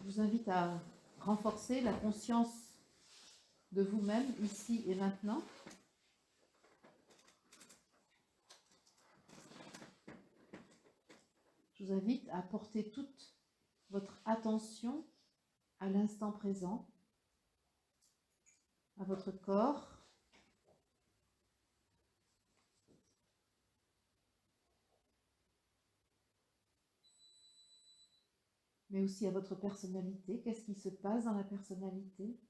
vous invite à renforcer la conscience de vous-même, ici et maintenant. Je vous invite à porter toute votre attention à l'instant présent, à votre corps, mais aussi à votre personnalité. Qu'est-ce qui se passe dans la personnalité?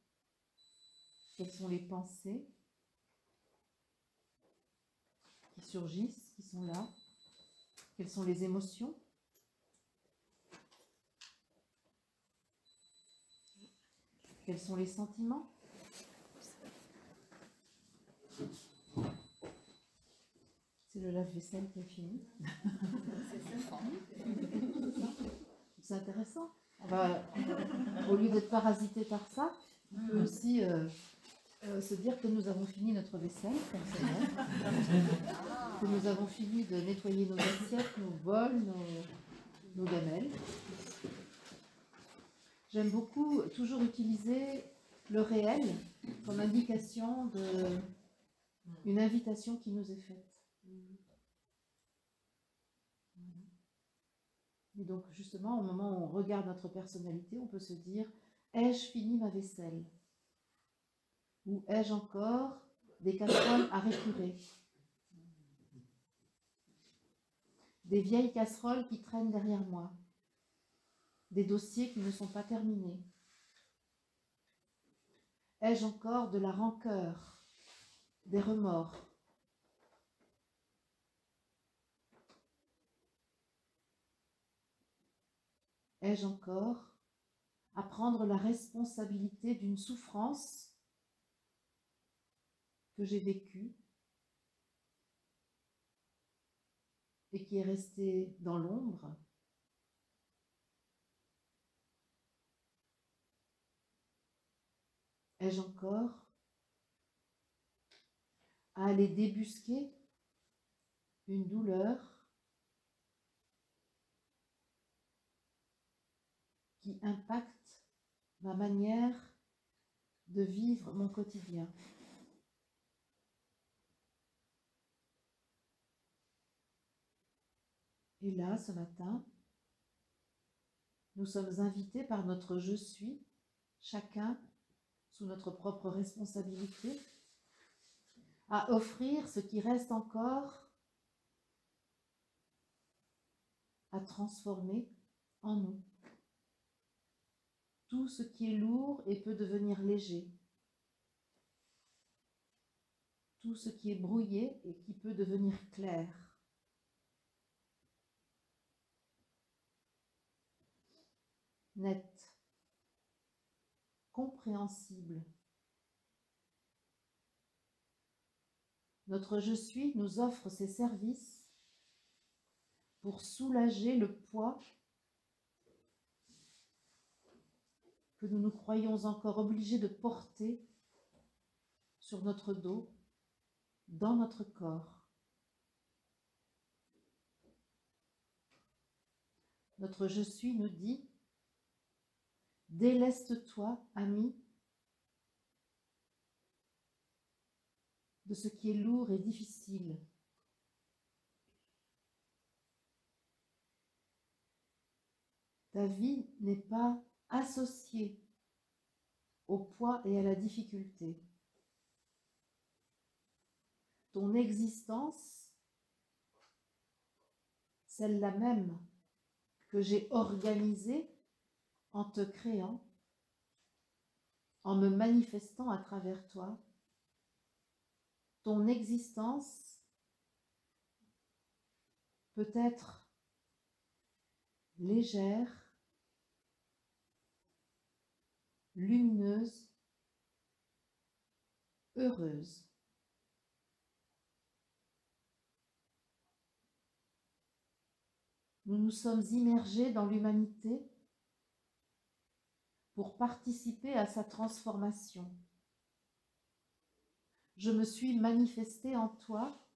Quelles sont les pensées qui surgissent, qui sont là? Quelles sont les émotions? Quels sont les sentiments? C'est le lave-vaisselle qui est fini. C'est intéressant. Au lieu d'être parasité par ça, on peut aussi se dire que nous avons fini notre vaisselle, comme c'est vrai. Que nous avons fini de nettoyer nos assiettes, nos bols, nos gamelles. J'aime beaucoup toujours utiliser le réel comme indication d'une invitation qui nous est faite. Et donc justement, au moment où on regarde notre personnalité, on peut se dire, ai-je fini ma vaisselle? Ou ai-je encore des casseroles à récurer? Des vieilles casseroles qui traînent derrière moi? Des dossiers qui ne sont pas terminés? Ai-je encore de la rancœur, des remords? Ai-je encore à prendre la responsabilité d'une souffrance que j'ai vécue et qui est restée dans l'ombre? Ai-je encore à aller débusquer une douleur qui impacte ma manière de vivre mon quotidien? Et là, ce matin, nous sommes invités par notre « je suis », chacun sous notre propre responsabilité, à offrir ce qui reste encore à transformer en nous. Tout ce qui est lourd et peut devenir léger. Tout ce qui est brouillé et qui peut devenir clair. Net. Compréhensible. Notre « je suis » nous offre ses services pour soulager le poids que nous nous croyons encore obligés de porter sur notre dos, dans notre corps. Notre « je suis » nous dit « déleste-toi, ami, de ce qui est lourd et difficile. Ta vie n'est pas associée au poids et à la difficulté. Ton existence, celle-là même que j'ai organisée en te créant, en me manifestant à travers toi, ton existence peut être légère, lumineuse, heureuse. Nous nous sommes immergés dans l'humanité pour participer à sa transformation. Je me suis manifestée en toi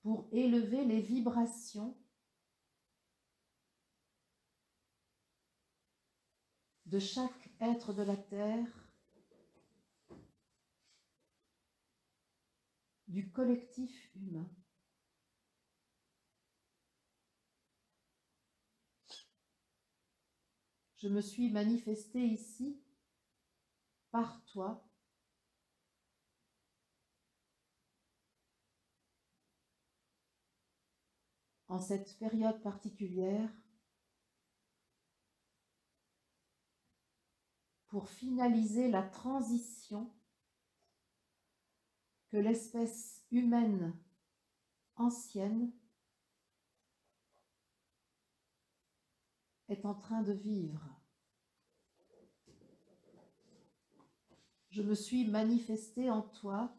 pour élever les vibrations de chaque être de la terre, du collectif humain. Je me suis manifestée ici par toi, en cette période particulière, pour finaliser la transition que l'espèce humaine ancienne est en train de vivre. Je me suis manifestée en toi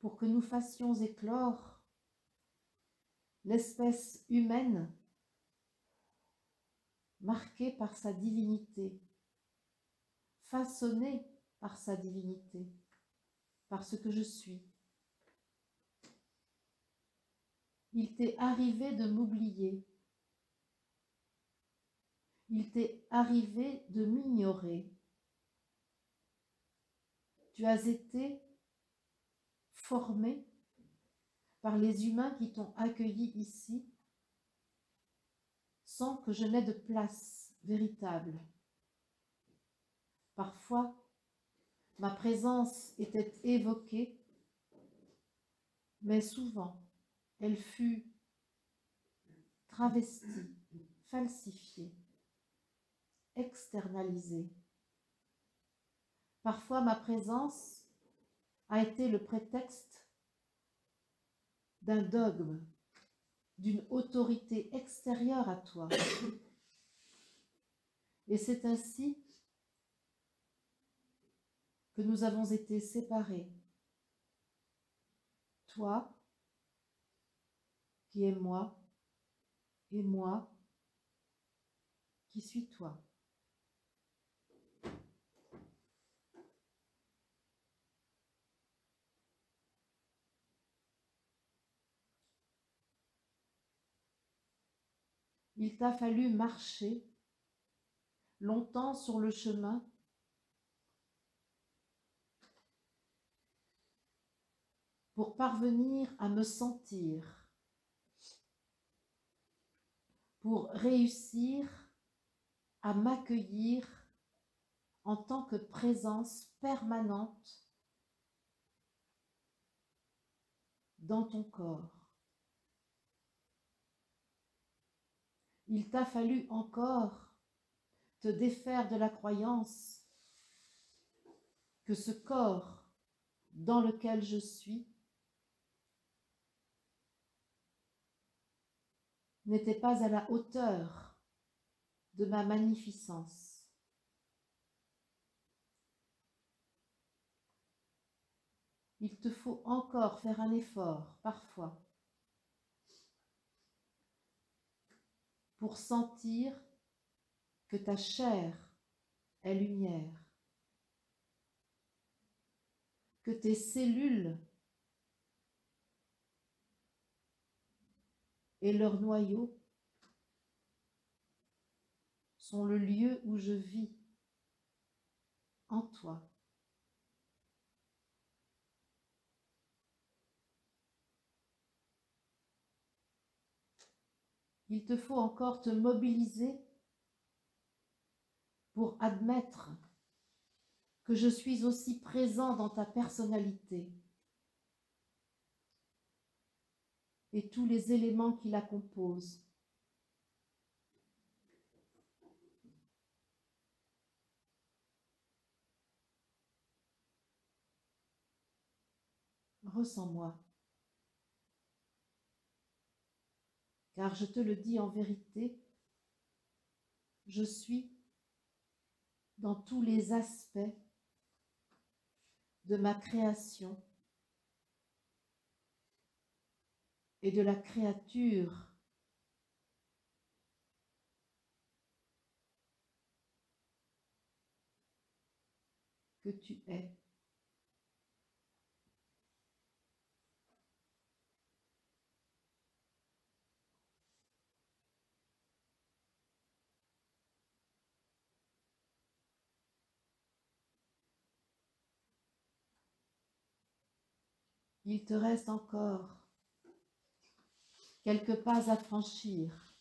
pour que nous fassions éclore l'espèce humaine marquée par sa divinité, façonnée par sa divinité, par ce que je suis. Il t'est arrivé de m'oublier. Il t'est arrivé de m'ignorer. Tu as été formé par les humains qui t'ont accueilli ici sans que je n'aie de place véritable. Parfois, ma présence était évoquée, mais souvent, elle fut travestie, falsifiée, externalisée. Parfois, ma présence a été le prétexte d'un dogme, d'une autorité extérieure à toi. Et c'est ainsi que nous avons été séparés. Toi, qui es moi, et moi, qui suis toi. Il t'a fallu marcher longtemps sur le chemin pour parvenir à me sentir, pour réussir à m'accueillir en tant que présence permanente dans ton corps. Il t'a fallu encore te défaire de la croyance que ce corps dans lequel je suis n'était pas à la hauteur de ma magnificence. Il te faut encore faire un effort, parfois, pour sentir que ta chair est lumière, que tes cellules et leurs noyaux sont le lieu où je vis en toi. Il te faut encore te mobiliser pour admettre que je suis aussi présent dans ta personnalité et tous les éléments qui la composent. Ressens-moi, car je te le dis en vérité, je suis dans tous les aspects de ma création et de la créature que tu es. Il te reste encore quelques pas à franchir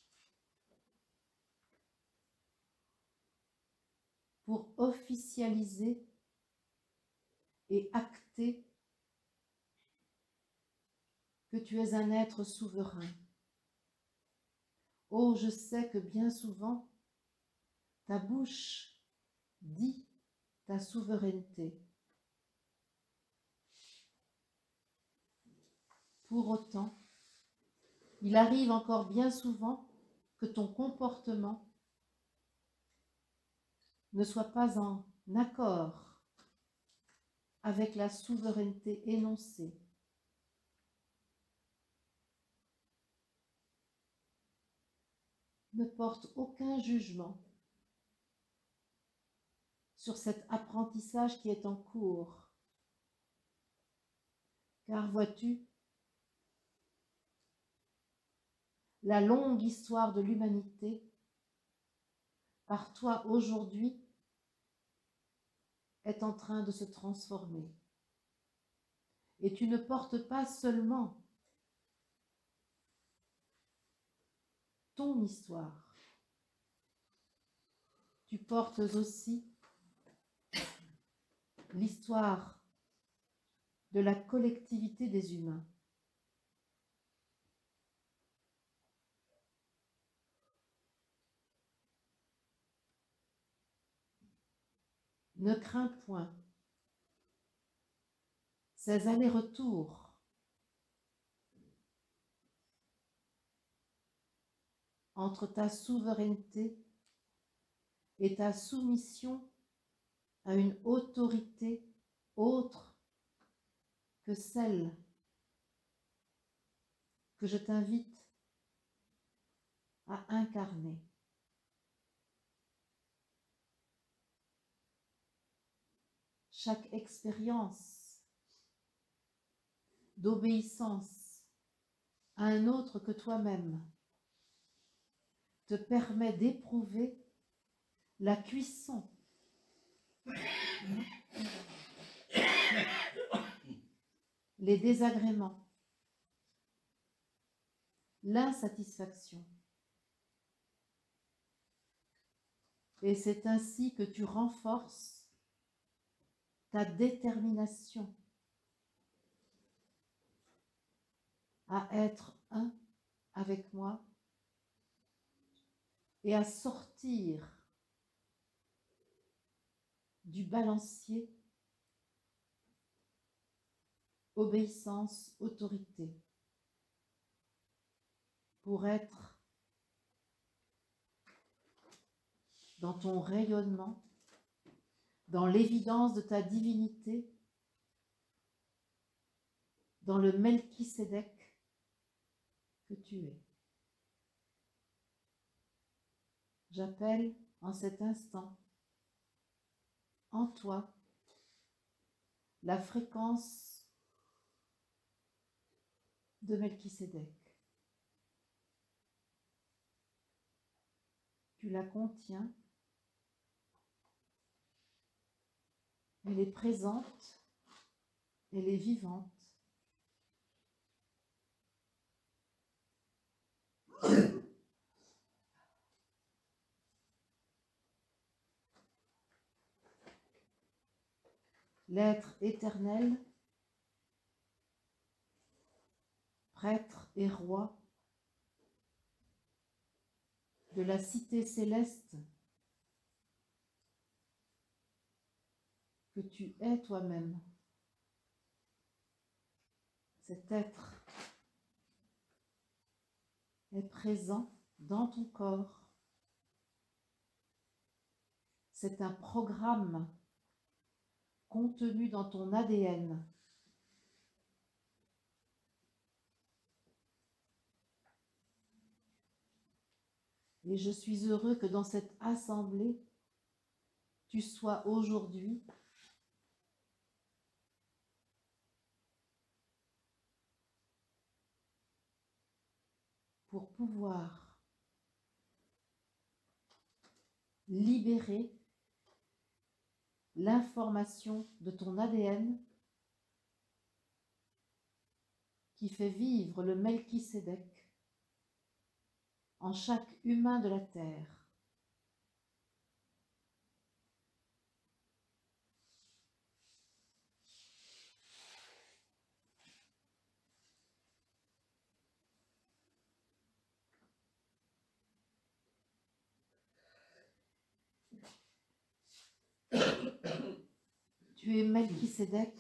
pour officialiser et acter que tu es un être souverain. Oh, je sais que bien souvent, ta bouche dit ta souveraineté. Pour autant, il arrive encore bien souvent que ton comportement ne soit pas en accord avec la souveraineté énoncée. Ne porte aucun jugement sur cet apprentissage qui est en cours. Car vois-tu, la longue histoire de l'humanité, par toi aujourd'hui, est en train de se transformer. Et tu ne portes pas seulement ton histoire, tu portes aussi l'histoire de la collectivité des humains. Ne crains point ces allers-retours entre ta souveraineté et ta soumission à une autorité autre que celle que je t'invite à incarner. Chaque expérience d'obéissance à un autre que toi-même te permet d'éprouver la cuisson les désagréments, l'insatisfaction. Et c'est ainsi que tu renforces ta détermination à être un avec moi et à sortir du balancier obéissance, autorité, pour être dans ton rayonnement, dans l'évidence de ta divinité, dans le Melchisédek que tu es. J'appelle en cet instant en toi la fréquence de Melchisédek. Tu la contiens, elle est présente, elle est vivante. L'être éternel, prêtre et roi de la cité céleste que tu es toi-même. Cet être est présent dans ton corps. C'est un programme contenu dans ton ADN. Et je suis heureux que dans cette assemblée, tu sois aujourd'hui pour pouvoir libérer l'information de ton ADN qui fait vivre le Melchisédek en chaque humain de la terre. Tu es Melchisédek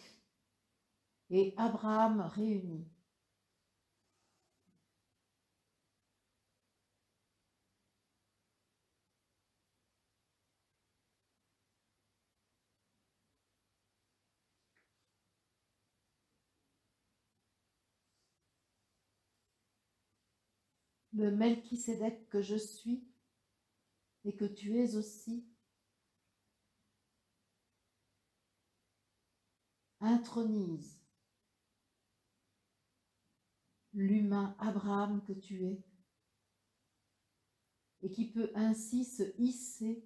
et Abraham réunis. Le Melchisédek que je suis et que tu es aussi intronise l'humain Abraham que tu es et qui peut ainsi se hisser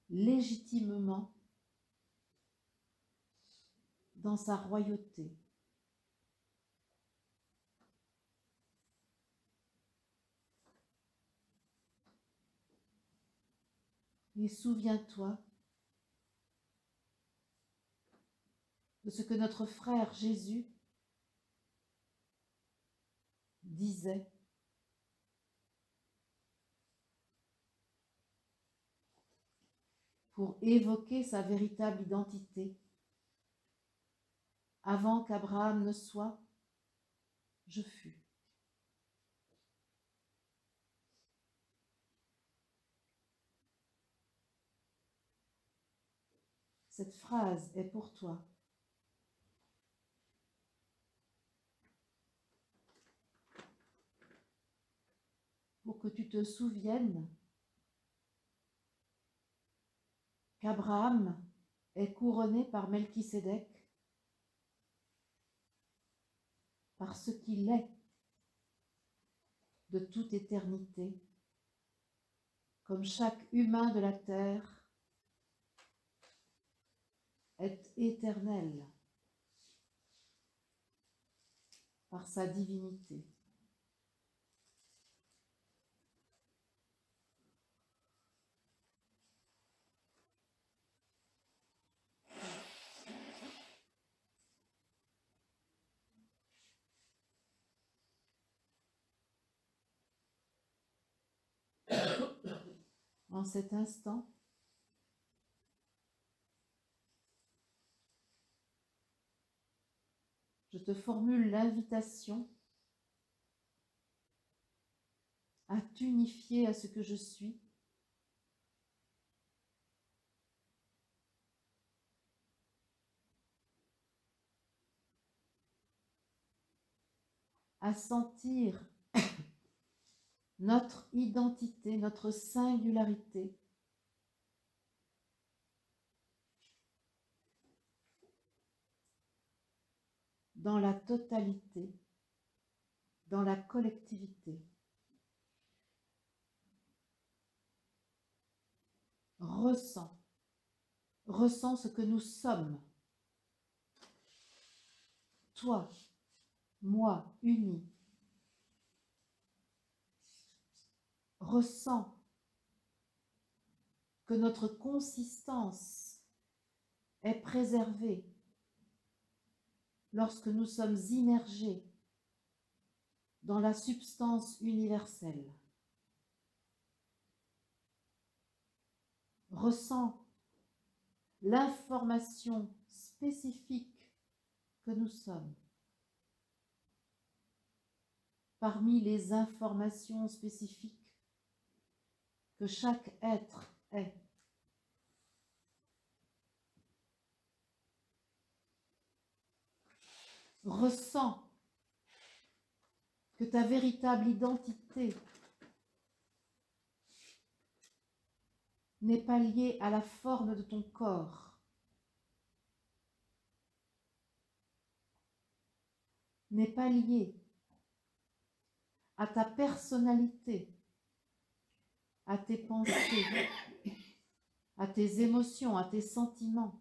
légitimement dans sa royauté. Et souviens-toi de ce que notre frère Jésus disait pour évoquer sa véritable identité. Avant qu'Abraham ne soit, je fus. Cette phrase est pour toi. Pour que tu te souviennes qu'Abraham est couronné par Melchisédek par ce qu'il est de toute éternité, comme chaque humain de la terre est éternel par sa divinité. En cet instant, je te formule l'invitation à t'unifier à ce que je suis, à sentir notre identité, notre singularité, dans la totalité, dans la collectivité. Ressens ce que nous sommes. Toi, moi, unis. Ressens que notre consistance est préservée lorsque nous sommes immergés dans la substance universelle. Ressens l'information spécifique que nous sommes. Parmi les informations spécifiques que chaque être est. Ressens que ta véritable identité n'est pas liée à la forme de ton corps, n'est pas liée à ta personnalité, à tes pensées, à tes émotions, à tes sentiments.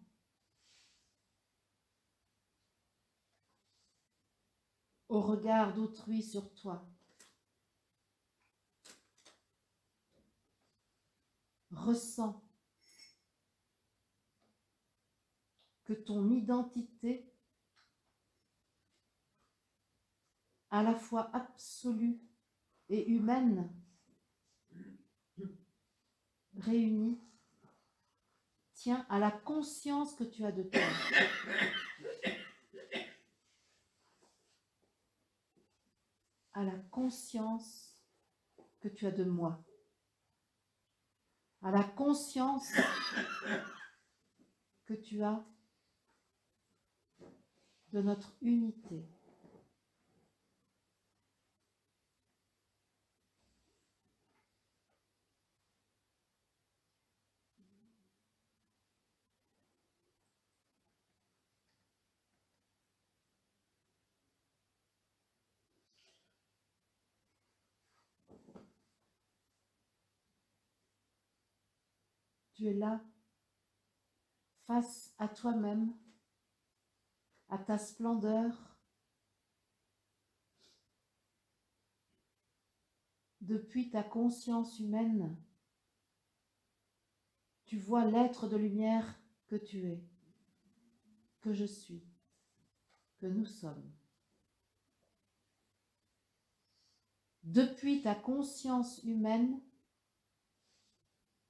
au regard d'autrui sur toi. Ressens que ton identité, à la fois absolue et humaine, réunie, tient à la conscience que tu as de toi. À la conscience que tu as de moi. À la conscience que tu as de notre unité. Tu es là, face à toi-même, à ta splendeur, depuis ta conscience humaine. Tu vois l'être de lumière que tu es, que je suis, que nous sommes. Depuis ta conscience humaine,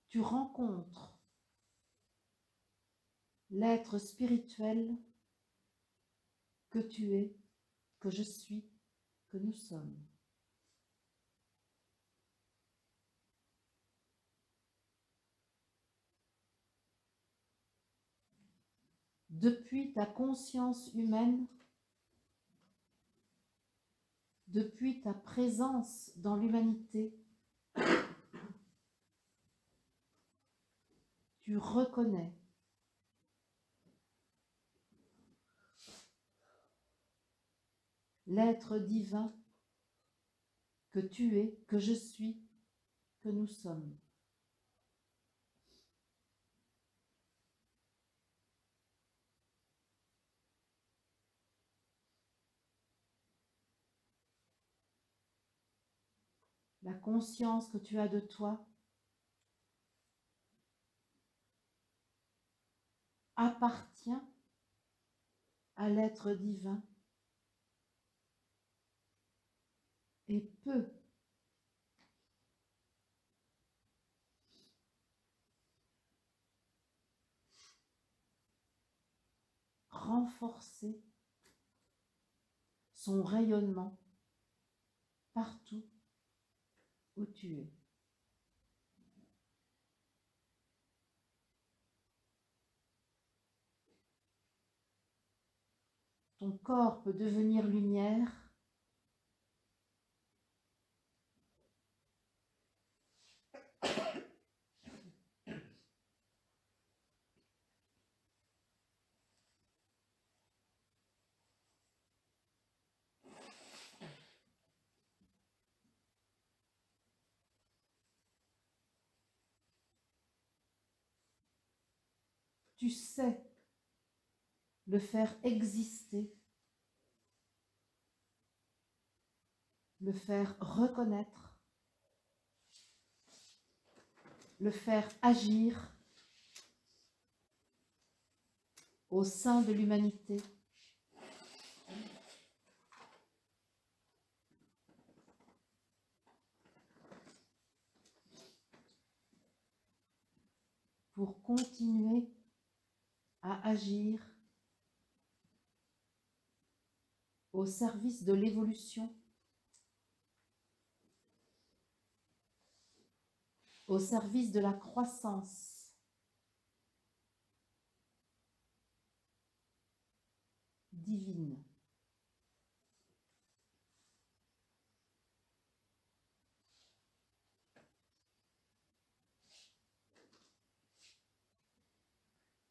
tu rencontres l'être spirituel que tu es, que je suis, que nous sommes. Depuis ta conscience humaine, depuis ta présence dans l'humanité, tu reconnais l'être divin que tu es, que je suis, que nous sommes. La conscience que tu as de toi appartient à l'être divin et peut renforcer son rayonnement partout où tu es. Ton corps peut devenir lumière tu sais le faire exister, le faire reconnaître, le faire agir au sein de l'humanité. Pour continuer à agir au service de l'évolution, au service de la croissance divine.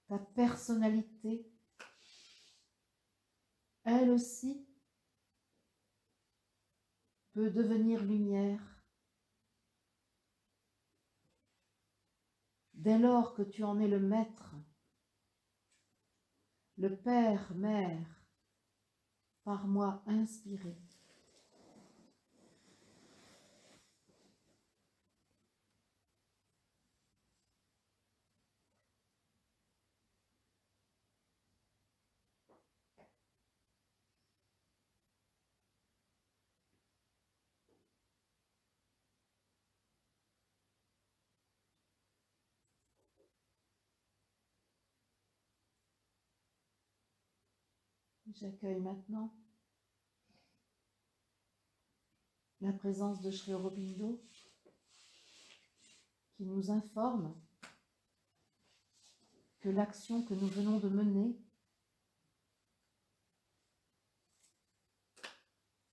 Ta personnalité, elle aussi, peut devenir lumière dès lors que tu en es le maître, le père, mère, par moi inspiré. J'accueille maintenant la présence de Sri Aurobindo qui nous informe que l'action que nous venons de mener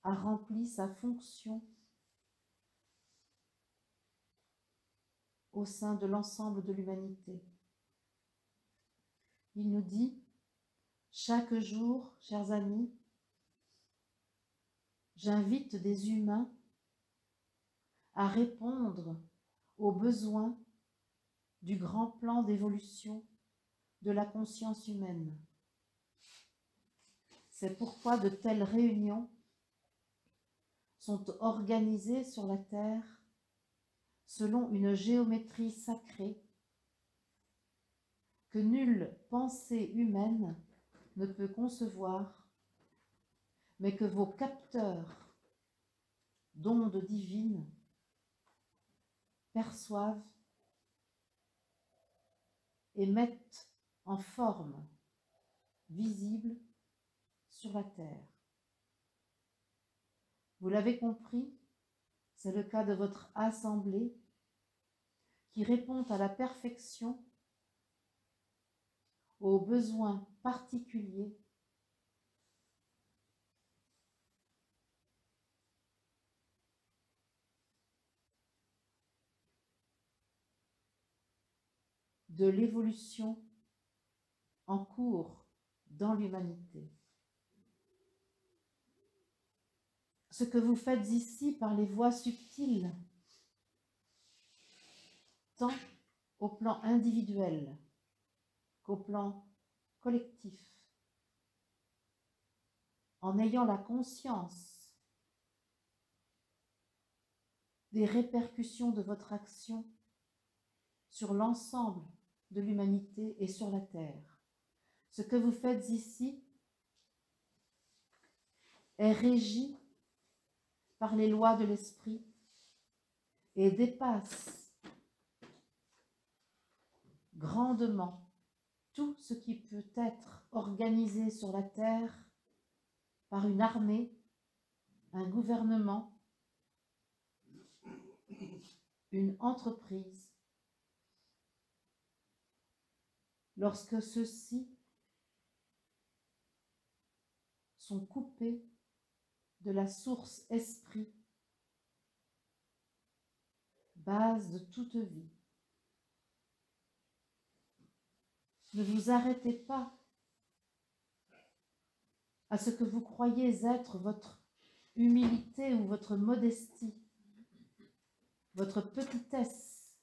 a rempli sa fonction au sein de l'ensemble de l'humanité. Il nous dit: chaque jour, chers amis, j'invite des humains à répondre aux besoins du grand plan d'évolution de la conscience humaine. C'est pourquoi de telles réunions sont organisées sur la Terre selon une géométrie sacrée que nulle pensée humaine ne peut concevoir, mais que vos capteurs d'ondes divines perçoivent et mettent en forme visible sur la Terre. Vous l'avez compris, c'est le cas de votre assemblée qui répond à la perfection aux besoins particuliers de l'évolution en cours dans l'humanité. Ce que vous faites ici par les voies subtiles, tant au plan individuel qu'au plan collectif, en ayant la conscience des répercussions de votre action sur l'ensemble de l'humanité et sur la Terre. Ce que vous faites ici est régi par les lois de l'esprit et dépasse grandement tout ce qui peut être organisé sur la Terre par une armée, un gouvernement, une entreprise, lorsque ceux-ci sont coupés de la source esprit, base de toute vie. Ne vous arrêtez pas à ce que vous croyez être votre humilité ou votre modestie, votre petitesse,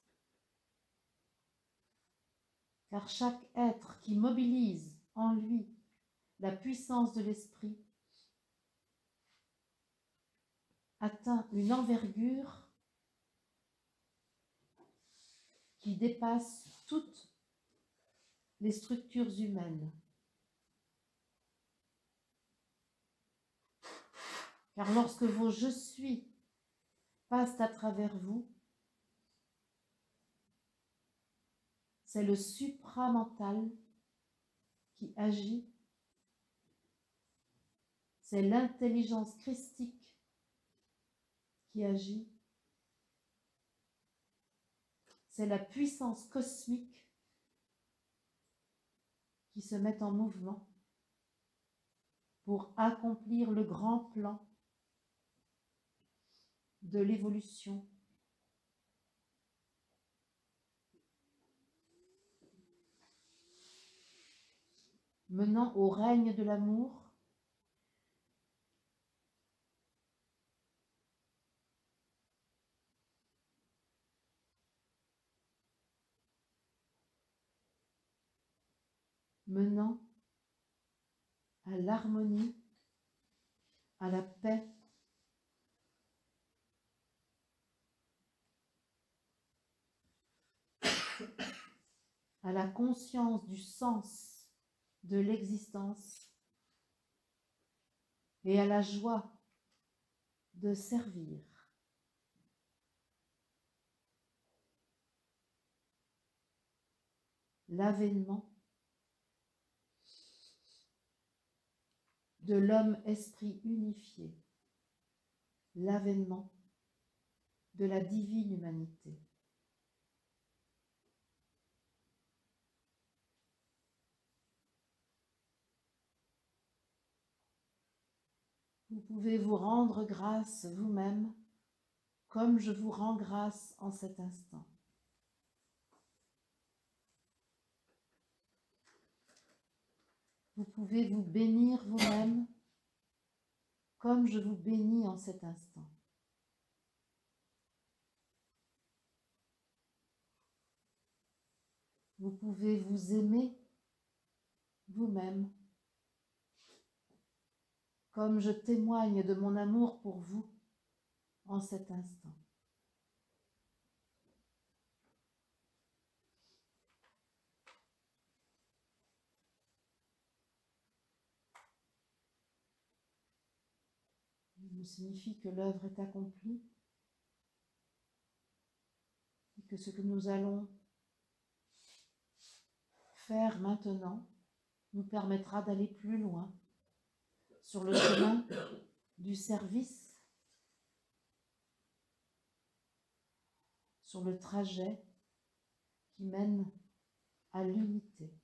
car chaque être qui mobilise en lui la puissance de l'esprit atteint une envergure qui dépasse toutes les structures humaines. Car lorsque vos « je suis » passent à travers vous, c'est le supramental qui agit, c'est l'intelligence christique qui agit, c'est la puissance cosmique qui se met en mouvement pour accomplir le grand plan de l'évolution. Menant au règne de l'amour, menant à l'harmonie à la paix, à la conscience du sens de l'existence et à la joie de servir. L'avènement de l'homme-esprit unifié, l'avènement de la divine humanité. Vous pouvez vous rendre grâce vous-même comme je vous rends grâce en cet instant. Vous pouvez vous bénir vous-même comme je vous bénis en cet instant. Vous pouvez vous aimer vous-même comme je témoigne de mon amour pour vous en cet instant. Il signifie que l'œuvre est accomplie et que ce que nous allons faire maintenant nous permettra d'aller plus loin sur le chemin du service, sur le trajet qui mène à l'unité.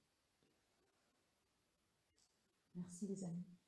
Merci les amis.